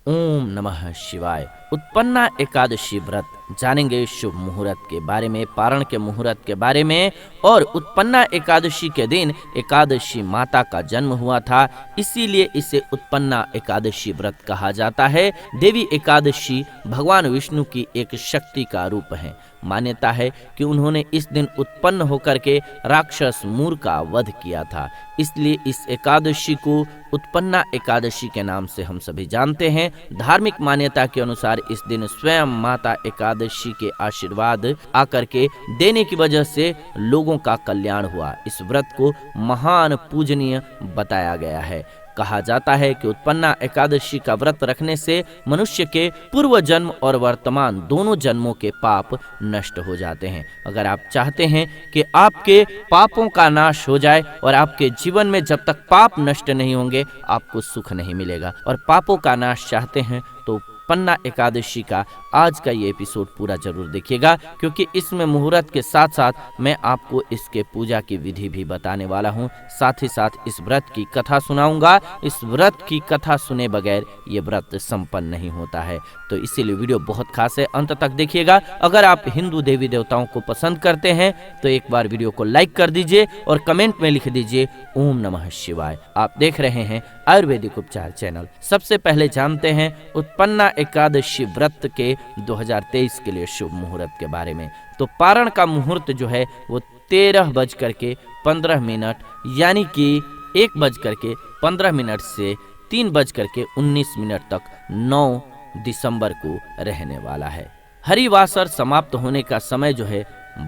ओम नमः शिवाय। उत्पन्ना एकादशी व्रत जानेंगे, शुभ मुहूर्त के बारे में, पारण के मुहूर्त के बारे में। और उत्पन्ना एकादशी के दिन एकादशी माता का जन्म हुआ था, इसीलिए इसे उत्पन्ना एकादशी व्रत कहा जाता है। देवी एकादशी भगवान विष्णु की एक शक्ति का रूप है। मान्यता है कि उन्होंने इस दिन उत्पन्न होकर के राक्षस मूर का वध किया था, इसलिए इस एकादशी को उत्पन्ना एकादशी के नाम से हम सभी जानते हैं। धार्मिक मान्यता के अनुसार इस दिन स्वयं माता एकादशी के आशीर्वाद आकर के देने की वजह से लोगों का कल्याण हुआ। इस व्रत को महान पूजनीय बताया गया है। कहा जाता है कि उत्पन्ना एकादशी का व्रत रखने से मनुष्य के पूर्व जन्म और वर्तमान दोनों जन्मों के पाप नष्ट हो जाते हैं। अगर आप चाहते हैं कि आपके पापों का नाश हो जाए और आपके जीवन में जब तक पाप नष्ट नहीं होंगे आपको सुख नहीं मिलेगा, और पापों का नाश चाहते हैं तो उत्पन्ना एकादशी का आज का ये एपिसोड पूरा जरूर देखिएगा, क्योंकि इसमें मुहूर्त के साथ साथ मैं आपको इसके पूजा की विधि भी बताने वाला हूँ। साथ ही साथ इस व्रत की कथा सुनाऊंगा। इस व्रत की कथा सुने बगैर ये व्रत संपन्न नहीं होता है, तो इसीलिए वीडियो बहुत खास है, अंत तक देखिएगा। अगर आप हिंदू देवी देवताओं को पसंद करते हैं तो एक बार वीडियो को लाइक कर दीजिए और कमेंट में लिख दीजिए ओम नमः शिवाय। आप देख रहे हैं आयुर्वेदिक उपचार चैनल। सबसे पहले जानते हैं उत्पन्ना एकादशी व्रत के 2023 के लिए शुभ मुहूर्त के बारे में। तो पारण का मुहूर्त जो है वो 13:15 यानी कि 1:15 से 3:19 तक 9 दिसंबर को रहने वाला है। हरिवासर समाप्त होने का समय जो है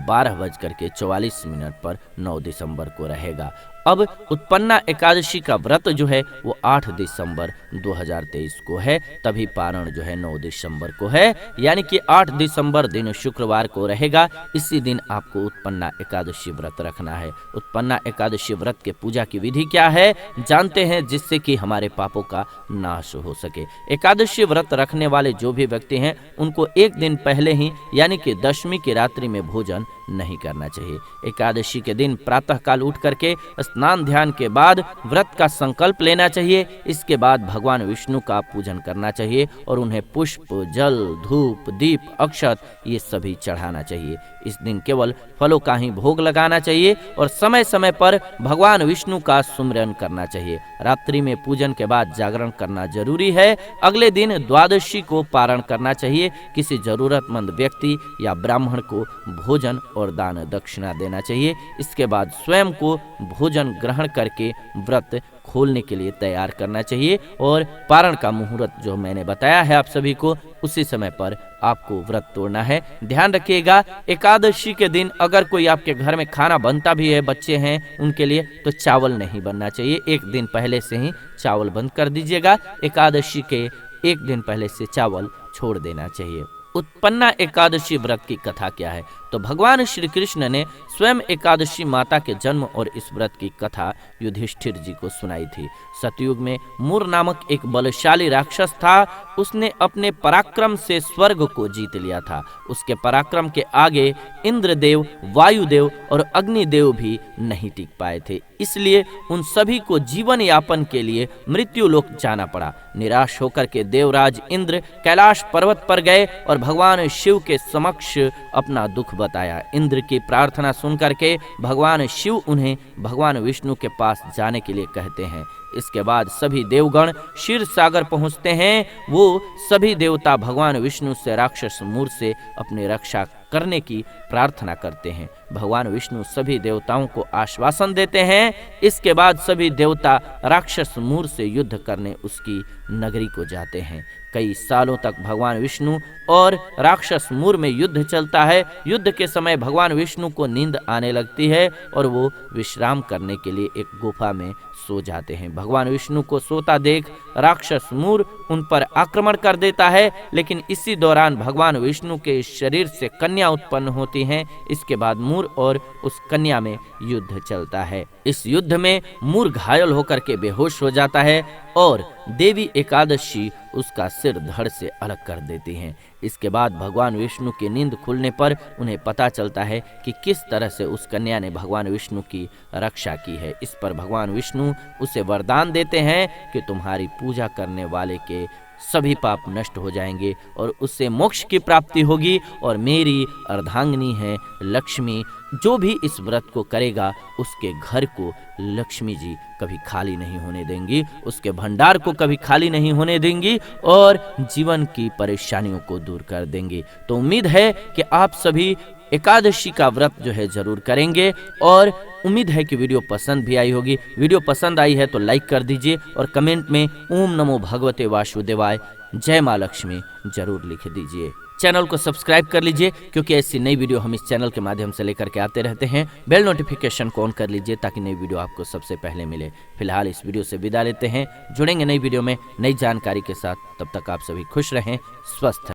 12:44 पर 9 दिसंबर को रहेगा। अब उत्पन्ना एकादशी का व्रत जो है वो 8 दिसंबर 2023 को है, तभी पारण जो है 9 दिसंबर को है, यानी कि 8 दिसंबर दिन शुक्रवार को रहेगा। इसी दिन आपको उत्पन्ना एकादशी व्रत रखना है। उत्पन्ना एकादशी व्रत के पूजा की विधि क्या है जानते हैं, जिससे कि हमारे पापों का नाश हो सके। एकादशी व्रत रखने वाले जो भी व्यक्ति हैं उनको एक दिन पहले ही यानी कि दशमी की रात्रि में भोजन नहीं करना चाहिए। एकादशी के दिन प्रातः काल उठ करके स्नान ध्यान के बाद व्रत का संकल्प लेना चाहिए। इसके बाद भगवान विष्णु का पूजन करना चाहिए और उन्हें पुष्प, जल, धूप, दीप, अक्षत ये सभी चढ़ाना चाहिए। इस दिन केवल फलों का ही भोग लगाना चाहिए और समय समय पर भगवान विष्णु का सुमिरन करना चाहिए। रात्रि में पूजन के बाद जागरण करना जरूरी है। अगले दिन द्वादशी को पारण करना चाहिए। किसी जरूरतमंद व्यक्ति या ब्राह्मण को भोजन और दान दक्षिणा देना चाहिए। इसके बाद स्वयं को भोजन ग्रहण करके व्रत खोलने के लिए तैयार करना चाहिए और पारण का मुहूर्त जो मैंने बताया है आप सभी को, उसी समय पर आपको व्रत तोड़ना है। ध्यान रखिएगा, एकादशी के दिन अगर कोई आपके घर में खाना बनता भी है, बच्चे हैं उनके लिए, तो चावल नहीं बनना चाहिए। एक दिन पहले से ही चावल बंद कर दीजिएगा। एकादशी के एक दिन पहले से चावल छोड़ देना चाहिए। उत्पन्ना एकादशी व्रत की कथा क्या है? तो भगवान श्री कृष्ण ने स्वयं एकादशी माता के जन्म और इस व्रत की कथा युधिष्ठिर जी को सुनाई थी। सतयुग में मूर नामक एक बलशाली राक्षस था। उसने अपने पराक्रम से स्वर्ग को जीत लिया था। उसके पराक्रम के आगे इंद्रदेव, वायुदेव और अग्निदेव भी नहीं टिक पाए थे, इसलिए उन सभी को जीवन यापन के लिए मृत्युलोक जाना पड़ा। निराश होकर के देवराज इंद्र कैलाश पर्वत पर गए और भगवान शिव के समक्ष अपना दुख बताया। इंद्र की प्रार्थना सुनकर के भगवान शिव उन्हें भगवान विष्णु के पास जाने के लिए कहते हैं। इसके बाद सभी देवगण क्षीर सागर पहुंचते हैं। वो सभी देवता भगवान विष्णु से राक्षस मूर से अपनी रक्षा करने की प्रार्थना करते हैं। भगवान विष्णु सभी देवताओं को आश्वासन देते हैं। इसके बाद सभी देवता राक्षस मूर से युद्ध करने उसकी नगरी को जाते हैं। कई सालों तक भगवान विष्णु और राक्षस मूर में युद्ध चलता है। युद्ध के समय भगवान विष्णु को नींद आने लगती है और वो विश्राम करने के लिए एक गुफा में सो जाते हैं। भगवान विष्णु को सोता देख राक्षस मूर उन पर आक्रमण कर देता है, लेकिन इसी दौरान भगवान विष्णु के शरीर से कन्या उत्पन्न होती हैं। इसके बाद मूर और उस कन्या में युद्ध चलता है। इस युद्ध में मूर घायल होकर के बेहोश हो जाता है और देवी एकादशी उसका सिर धड़ से अलग कर देती हैं। इसके बाद भगवान विष्णु की नींद खुलने पर उन्हें पता चलता है कि किस तरह से उस कन्या ने भगवान विष्णु की रक्षा की है। इस पर भगवान विष्णु उसे वरदान देते हैं कि तुम्हारी पूजा करने वाले के सभी पाप नष्ट हो जाएंगे और उससे मोक्ष की प्राप्ति होगी। और मेरी अर्धांगिनी है लक्ष्मी, जो भी इस व्रत को करेगा उसके घर को लक्ष्मी जी कभी खाली नहीं होने देंगी, उसके भंडार को कभी खाली नहीं होने देंगी और जीवन की परेशानियों को दूर कर देंगी। तो उम्मीद है कि आप सभी एकादशी का व्रत जो है जरूर करेंगे और उम्मीद है कि वीडियो पसंद भी आई होगी। वीडियो पसंद आई है तो लाइक कर दीजिए और कमेंट में ओम नमो भगवते वासुदेवाय जय माँ लक्ष्मी जरूर लिख दीजिए। चैनल को सब्सक्राइब कर लीजिए क्योंकि ऐसी नई वीडियो हम इस चैनल के माध्यम से लेकर के आते रहते हैं। बेल नोटिफिकेशन को ऑन कर लीजिए ताकि नई वीडियो आपको सबसे पहले मिले। फिलहाल इस वीडियो से विदा लेते हैं, जुड़ेंगे नई वीडियो में नई जानकारी के साथ। तब तक आप सभी खुश रहें, स्वस्थ रहें।